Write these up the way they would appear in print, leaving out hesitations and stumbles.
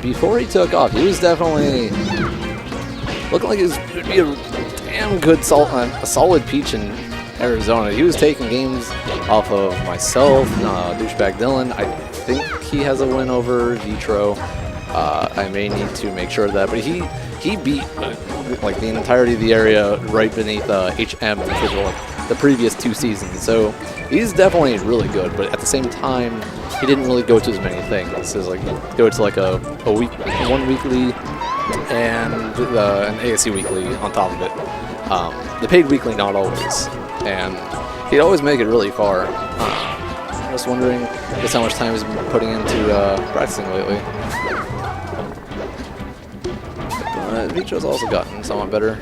before he took off, he was definitely looking like he would be a damn good a solid Peach in Arizona. He was taking games off of myself, Douchebag Dylan. I think he has a win over Vitro. I may need to make sure of that, but he beat like the entirety of the area right beneath HM for the previous 2 seasons. So he's definitely really good, but at the same time, he didn't really go to as many things. So like go to like one weekly and an ASU weekly on top of it. The paid weekly, not always, and he'd always make it really far. I'm just wondering just how much time he's been putting into practicing lately. Vitro's also gotten somewhat better.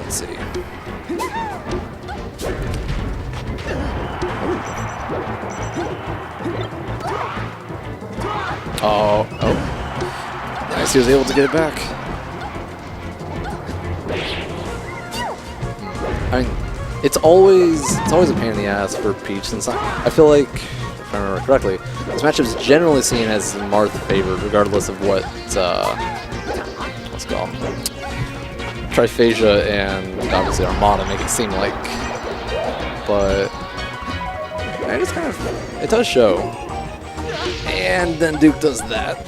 Let's see. Oh. Nice, he was able to get it back. I mean, it's always a pain in the ass for Peach, since I feel like, if I remember correctly, this matchup is generally seen as Marth favored, regardless of what what's it called, Triphasia and obviously Armada make it seem like. But it does show. And then Duke does that.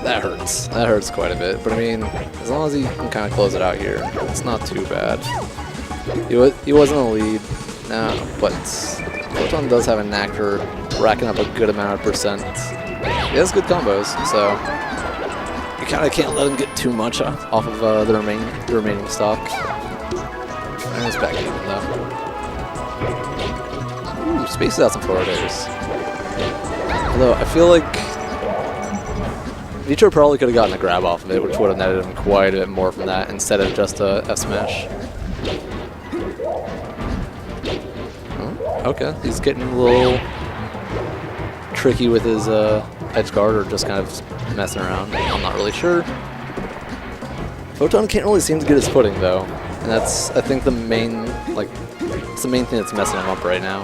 That hurts. That hurts quite a bit. But I mean, as long as he can kind of close it out here, it's not too bad. He wasn't a lead, but Photon does have a knack for racking up a good amount of percent. He has good combos, so you kind of can't let him get too much off of the remaining stock. And he's back even though. Ooh, spaces out some forward airs. Although I feel like Vitro probably could have gotten a grab off of it, which would have netted him quite a bit more from that instead of just a F-smash. Okay, he's getting a little tricky with his edge guard, or just kind of messing around. I'm not really sure. Photon can't really seem to get his footing though, and that's, I think, the main it's the main thing that's messing him up right now.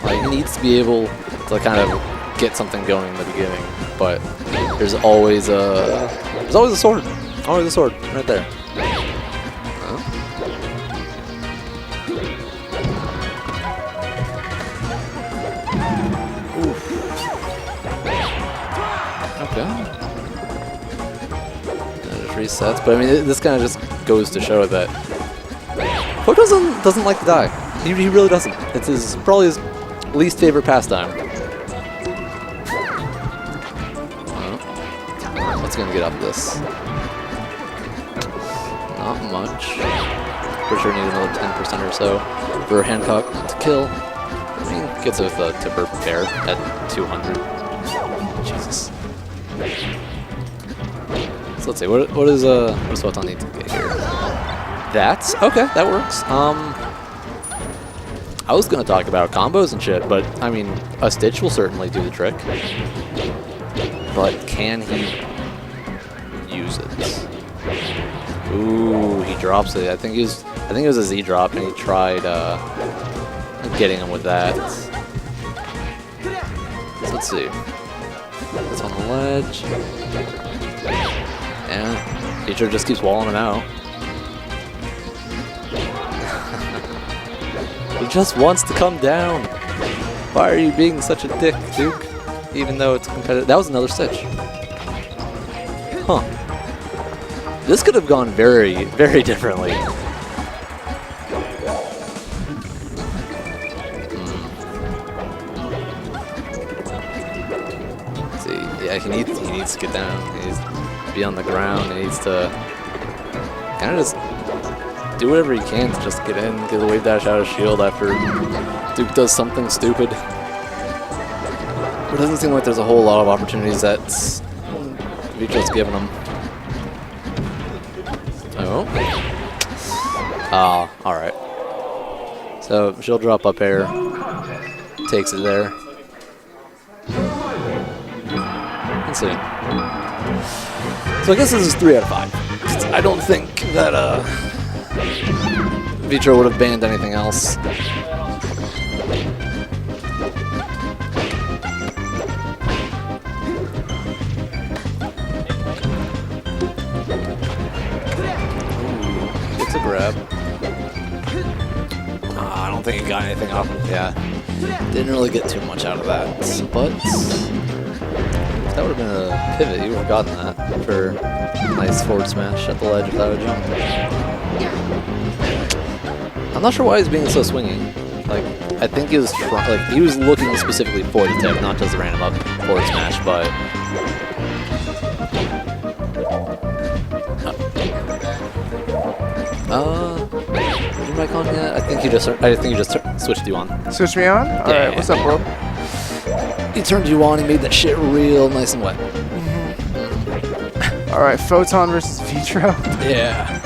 Like, he needs to be able to kind of get something going in the beginning, but there's always a sword, always a sword right there. Resets, but I mean, this kind of just goes to show that Photon doesn't like to die. He really doesn't. It's probably his least favorite pastime. What's gonna get up this? Not much. Pretty sure need another 10% or so for Hancock to kill. I mean, gets it with a tipper pair at 200. Jesus. So let's see, what does Photon need to get here? That's okay, that works. I was gonna talk about combos and shit, but I mean, a Stitch will certainly do the trick. But can he use it? Ooh, he drops it. I think it was a Z drop, and he tried getting him with that. So let's see. That's on the ledge. And Vitro just keeps walling him out. He just wants to come down. Why are you being such a dick, Duke? Even though it's competitive. That was another Stitch. Huh. This could have gone very, very differently. See, yeah, he needs to get down. He needs to be on the ground. He needs to kind of just do whatever he can to just get in, get a wave dash out of shield after Duke does something stupid. But it doesn't seem like there's a whole lot of opportunities that Vitro's giving him. Oh. Alright. So she'll drop up air. Takes it there. Let's see. So I guess this is 3 out of 5. I don't think that Vitro would have banned anything else. grab. I don't think he got anything off. Yeah, didn't really get too much out of that. But if that would have been a pivot, you would have gotten that for a nice forward smash at the ledge if that would jump. I'm not sure why he's being so swingy. Like, I think he was he was looking specifically for the tip, not just a random up forward smash, but. Your mic on yet? I think you just switched you on. Switch me on? All right, what's up, world? He turned you on. He made that shit real nice and wet. All right, Photon versus Vitro. Yeah.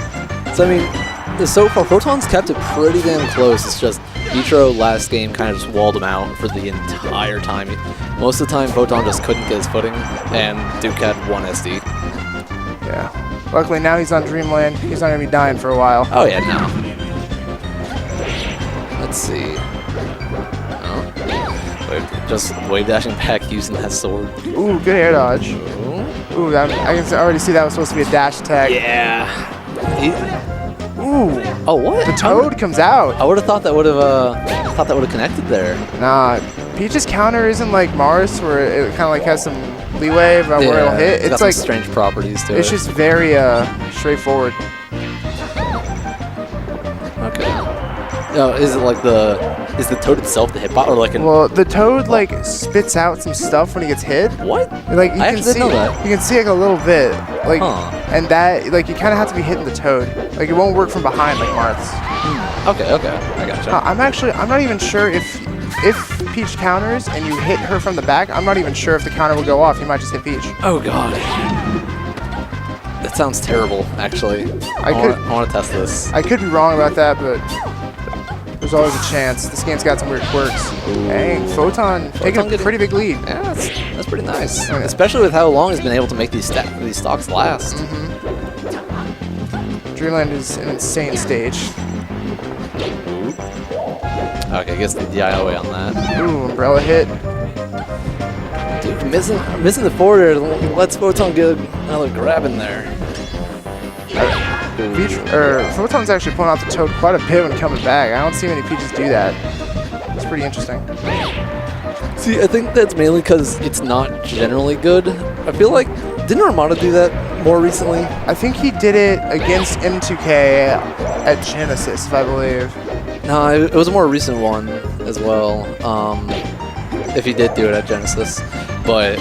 So I mean, so far Photon's kept it pretty damn close. It's just Vitro last game kind of just walled him out for the entire time. Most of the time, Photon just couldn't get his footing, and Duke had 1 SD. Yeah. Luckily, now he's on Dreamland. He's not going to be dying for a while. Oh, yeah, no. Let's see. Oh. Just wave dashing back using that sword. Ooh, good air dodge. Ooh, I can already see that was supposed to be a dash attack. Yeah. Ooh. Oh, what? The toad comes out. I would have thought that would have connected there. Nah, Peach's counter isn't like Marth, where it kind of like has some leeway about where it'll hit. It's like strange properties to it. It's just very straightforward. Okay. No, is it like is the toad itself the hitbot or like Well, the toad like spits out some stuff when he gets hit. What? Like I actually didn't know that. You can see like a little bit, like, and that like you kind of have to be hitting the toad. Like it won't work from behind like Marth's. Okay, I gotcha. I'm not even sure if Peach counters and you hit her from the back. I'm not even sure if the counter will go off. You might just hit Peach. Oh god. That sounds terrible, actually. I want to test this. I could be wrong about that, but there's always a chance. This game's got some weird quirks. Dang, Photon taking a pretty big lead. Yeah, that's pretty nice. Okay. Especially with how long he's been able to make these stocks last. Dreamland is an insane stage. Okay, gets the DIOA on that. Ooh, umbrella hit. Dude, missing the forward lets Photon get another grab in there. Photon's actually pulling out the toad quite a bit when coming back. I don't see many Peaches do that. It's pretty interesting. See, I think that's mainly because it's not generally good. I feel like, didn't Armada do that more recently? I think he did it against M2K at Genesis, if I believe. No, it was a more recent one as well. If he did do it at Genesis, but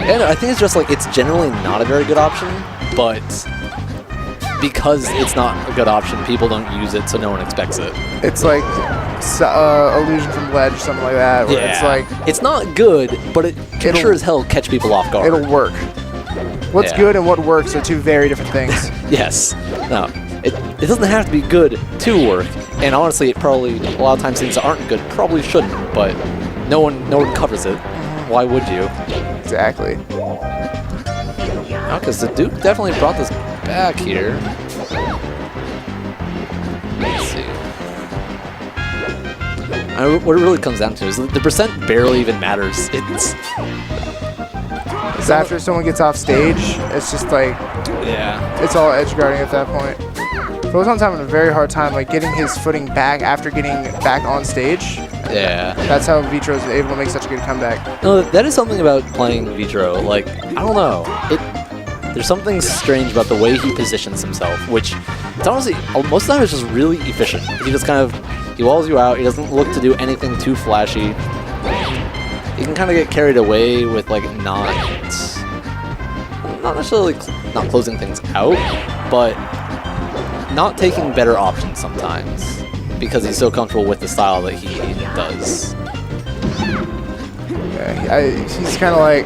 and I think it's just like it's generally not a very good option, but because it's not a good option, people don't use it, so no one expects it. It's like illusion from ledge, something like that. Where yeah, it's like it's not good, but it can sure as hell catch people off guard. It'll work. What's good and what works are two very different things. Yes. No. It doesn't have to be good to work, and honestly, it probably a lot of times things that aren't good probably shouldn't. But no one covers it. Why would you? Exactly. Because the Duke definitely brought this back here. Let's see. What it really comes down to is the percent barely even matters. It's after someone gets off stage, it's just like it's all edge guarding at that point. Photon's having a very hard time like getting his footing back after getting back on stage. Yeah. That's how Vitro's able to make such a good comeback. No, that is something about playing Vitro. Like, I don't know. There's something strange about the way he positions himself, which it's honestly, most of the time it's just really efficient. He just kind of, he walls you out. He doesn't look to do anything too flashy. He can kind of get carried away with like not necessarily not closing things out, but not taking better options sometimes because he's so comfortable with the style that he does. Yeah, he's kind of like,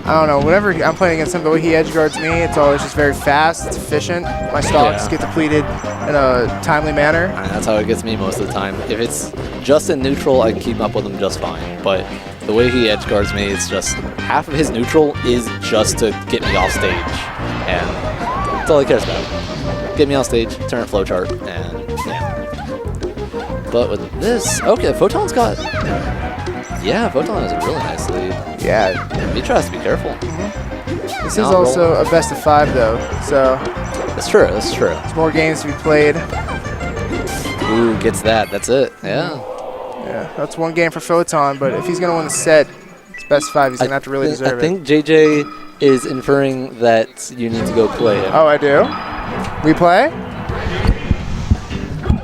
I don't know, whenever I'm playing against him, the way he edge guards me, it's always just very fast, it's efficient. My stocks get depleted in a timely manner. That's how it gets me most of the time. If it's just in neutral, I can keep up with him just fine. But the way he edge guards me, it's just half of his neutral is just to get me off stage. And that's all he cares about. Get me off stage, turn it flowchart, and yeah. But with this, okay, Photon's got, Photon has a really nice lead. Yeah. Vitro has to be careful. This is also a best of 5 though, so. That's true. That's true. There's more games to be played. Ooh, gets that. That's it. Yeah. Yeah, that's one game for Photon, but if he's going to win the set, it's best 5. He's going to have to really deserve it. I think JJ is inferring that you need to go play him. Oh, I do? We play?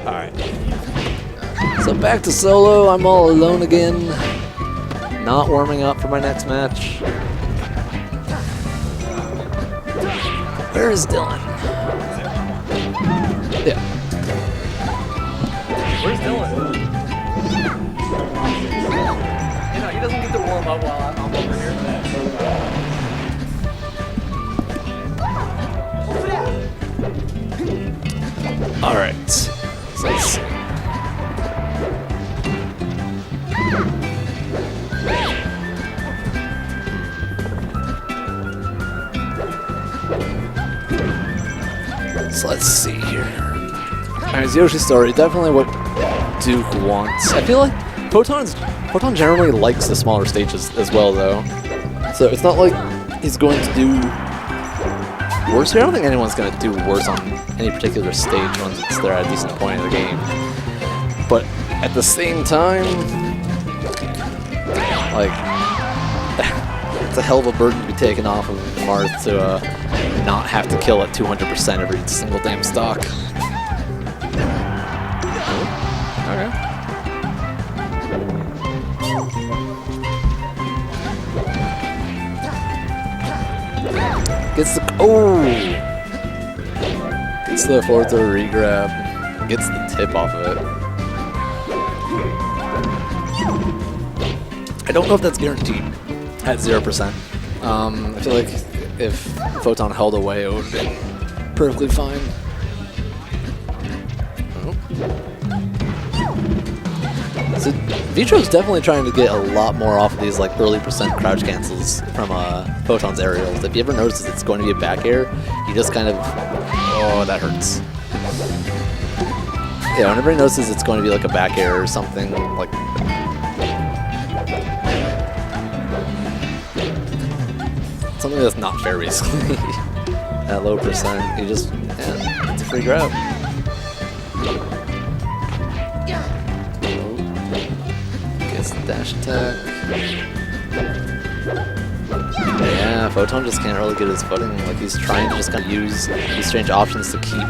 All right. So back to solo. I'm all alone again. Not warming up for my next match. Where is Dylan? Yeah. Where's Dylan? You know, he doesn't get to warm up while I'm over here. All right. So let's see. So let's see here. Alright, Yoshi's story, definitely what Duke wants. I feel like Photon generally likes the smaller stages as well, though. So it's not like he's going to do worse here. I don't think anyone's going to do worse on any particular stage once they're at a decent point in the game. But at the same time, like, it's a hell of a burden to be taken off of Marth to not have to kill at 200% every single damn stock. Okay. Gets the gets the forward throw regrab. Gets the tip off of it. I don't know if that's guaranteed at 0%. I feel like if Photon held away, it would have been perfectly fine. So Vitro's definitely trying to get a lot more off of these like early percent crouch cancels from Photon's aerials. If you ever notice it's going to be a back air, you just kind of, oh, that hurts. Yeah, whenever he notices it's going to be like a back air or something, like something that's not fair, basically. At low percent, you just, yeah, it's a free grab. Gets the dash attack. Yeah, Photon just can't really get his footing. Like, he's trying to just kind of use these strange options to keep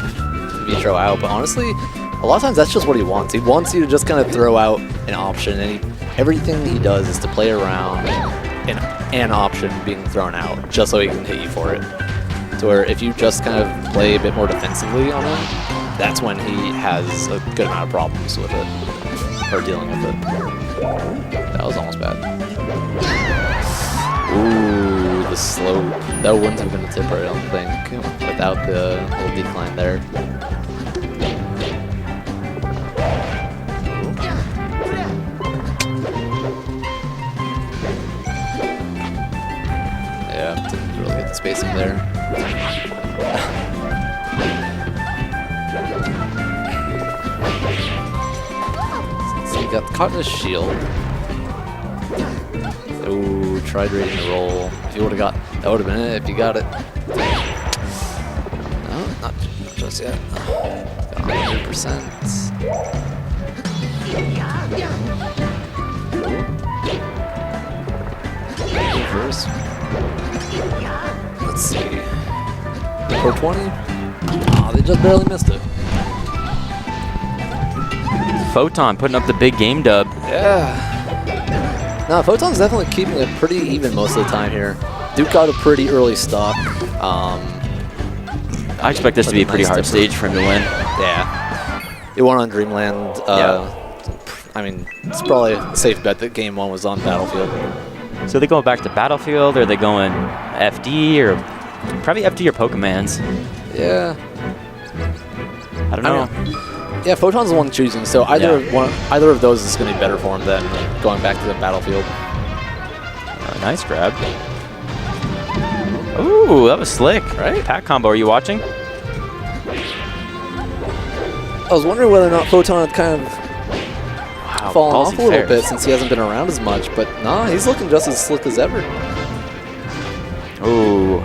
Vitro out, but honestly, a lot of times that's just what he wants. He wants you to just kind of throw out an option, and everything he does is to play around an option being thrown out, just so he can hit you for it. To where if you just kind of play a bit more defensively on him, that's when he has a good amount of problems with it, or dealing with it. That was almost bad. Ooh, the slope. That wouldn't have been a tipper, I don't think, without the little decline there. Yeah, didn't really get the spacing there. So he got caught in his shield. Ooh, tried reading the roll. If you would have got, that would have been it if you got it. No, not just yet. Got 100%. Reverse. Let's see. 420. Aw, they just barely missed it. Photon putting up the big game dub. Yeah. No, Photon's definitely keeping it pretty even most of the time here. Duke got a pretty early stock. I expect this to be a pretty hard stage for him to win. Yeah. He won on Dreamland. I mean, it's probably a safe bet that game 1 was on Battlefield. So are they going back to Battlefield, or are they going FD, or probably FD or Pokemans? Yeah. I don't know. Yeah, Photon's the one choosing, so either of those is going to be better for him than going back to the Battlefield. Nice grab. Ooh, that was slick. Right? Pack combo, are you watching? I was wondering whether or not Photon had kind of fallen off a little bit since he hasn't been around as much, but nah, he's looking just as slick as ever. Ooh.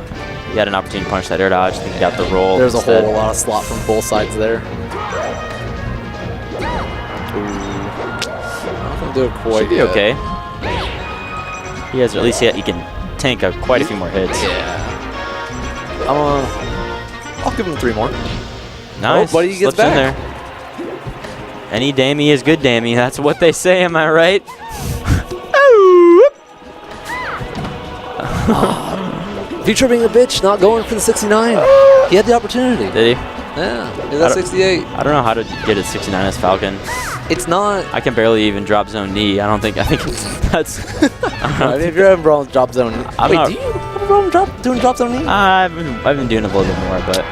He had an opportunity to punish that air dodge. I think he got the roll. There's instead. a whole lot of slot from both sides there. Not gonna do it quite Should be yet. okay. He has at least he can tank quite a few more hits. Yeah. I'll give him 3 more. Nice. Oh, but he gets Slips in back. there. Any dammy is good dammy. That's what they say. Am I right? Vitro being a bitch, not going for the 69. He had the opportunity. Did he? Yeah, he's at 68. I don't know how to get a 69 as Falcon. It's not. I can barely even drop zone knee. I think that's. I mean, if you're having problems drop zone. I'm Wait, not- do you have a problem doing drop zone knee? I've been doing it a little bit more, but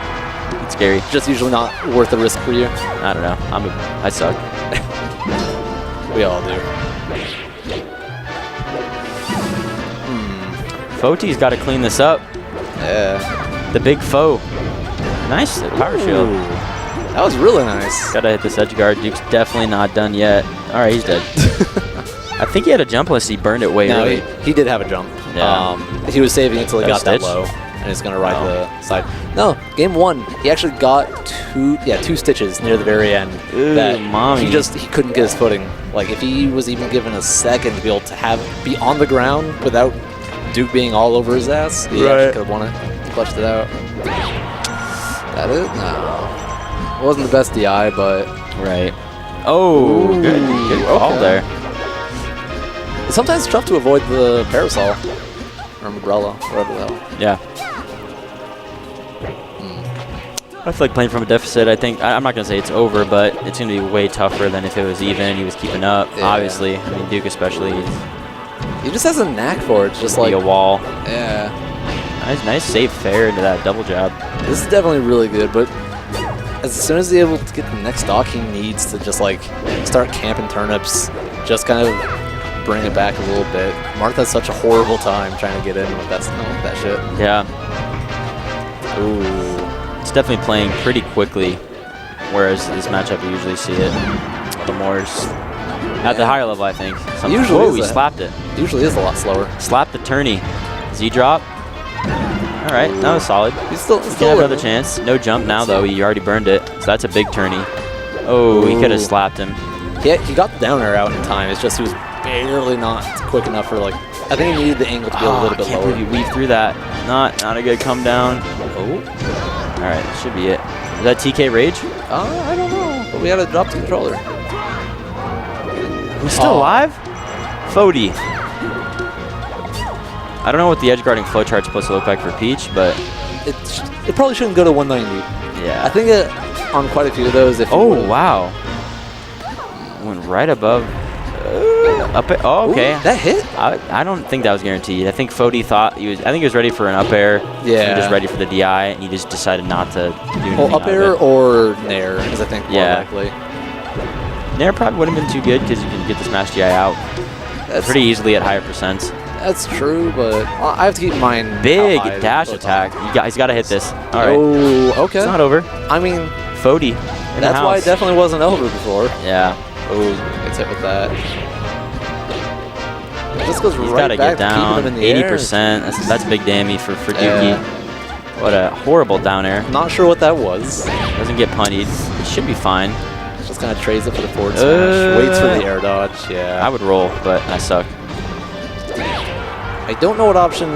it's scary. Just usually not worth the risk for you. I don't know. I suck. We all do. Foti's got to clean this up. Yeah. The big foe. Nice power shield. Ooh, that was really nice. Gotta hit this edge guard. Duke's definitely not done yet. All right, he's dead. I think he had a jump unless he burned it way No, early. he did have a jump. Yeah. He was saving it until he Got a got that stitch? low, and he's gonna ride Oh. the side. No, game 1, he actually got 2 stitches near the very end. Ooh, that mommy. he couldn't get his footing. Like if he was even given a second to be able to be on the ground without Duke being all over his ass, he actually could have won it. Clutched it out. That it? No. It wasn't the best DI, but Right. Oh, good call okay. there. sometimes it's tough to avoid the parasol or umbrella, whatever the hell. Yeah. I feel like playing from a deficit, I think, I'm not going to say it's over, but it's going to be way tougher than if it was even. He was keeping up, Yeah. obviously. I mean, Duke especially. He just has a knack for it. It's just Be like a wall. Yeah. Nice safe fair into that double jab. This is definitely really good, but as soon as he's able to get the next stock, he needs to just like start camping turnips, just kind of bring it back a little bit. Marth has such a horrible time trying to get in with that shit. Yeah. Ooh. It's definitely playing pretty quickly, whereas this matchup you usually see it a little more at the higher level, I think. Usually Whoa, is he that. slapped it. Usually is a lot slower. Slapped the tourney. Z-drop. All right, that was solid. He's still He had another learning. chance. No jump now, though. He already burned it, so that's a big tourney. Oh, he could have slapped him. Yeah, he got the down air out in time. It's just he was barely not quick enough for like. I think he needed the angle to be a little bit I can't lower. believe you weaved through that. Not a good come down. Oh, All right, should be it. Is that TK Rage? I don't know, but we had to drop the controller. Who's still alive? Fody. I don't know what the edge guarding flowchart's supposed to look like for Peach, but It probably shouldn't go to 190. yeah. I think on quite a few of those, if you Oh, would've- wow. Went right above. Up it. Oh, okay. Ooh, that hit? I don't think that was guaranteed. I think Fody thought I think he was ready for an up air. Yeah. And just ready for the DI, and he just decided not to do anything. Well, up out of air it. or nair is I think more Yeah. likely. Nair probably wouldn't have been too good because you can get the smash DI out pretty easily at higher percents. That's true, but I have to keep in mind Big how high dash Photon. attack. He's got to hit this. All right. Oh, okay. It's not over. I mean, Fody. in the that's why it house. definitely wasn't over before. Yeah. Oh, gets hit with that. This goes He's right got to back get to keeping down him in the air. 80%. That's big damage for Dookie. Yeah. What a horrible down air. Not sure what that was. Doesn't get punted. It should be fine. Just kind of trades it for the forward smash. Waits for the air dodge. Yeah. I would roll, but I suck. I don't know what option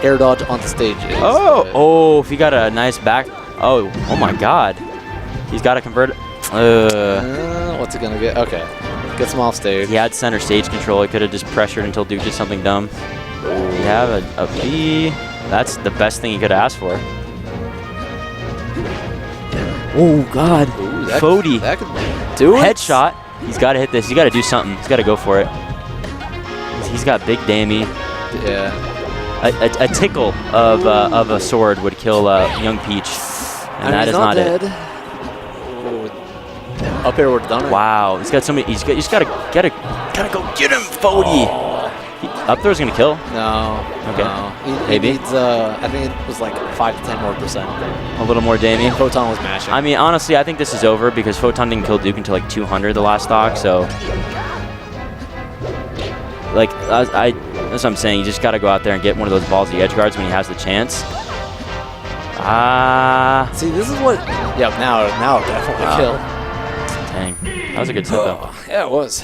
air dodge on the stage is. but- Oh, if he got a nice back. Oh my God. He's got to convert it. What's it gonna get? Okay. Gets him off stage. He had center stage control. He could have just pressured until Duke did something dumb. We have a B. That's the best thing he could have asked for. Oh, God. Ooh, Fody. That could do it. Headshot. He's got to hit this. He's got to do something. He's got to go for it. He's got big damage. Yeah. A tickle of a sword would kill young Peach, and that he's is not dead. it. Up air would have done it. Wow, he's got somebody. He's gotta go get him, Fody. Up throw's gonna kill. No. Okay. No. He Maybe. needs, I think it was like 5 to 10 more percent. A little more damage. Photon was mashing. I mean, honestly, I think this is over because Photon didn't kill Duke until like 200 the last stock. So, like, that's what I'm saying. You just gotta go out there and get one of those ballsy edge guards when he has the chance. Ah. See, this is what. Yep. Now definitely kill. Dang. That was a good set though. Yeah, it was.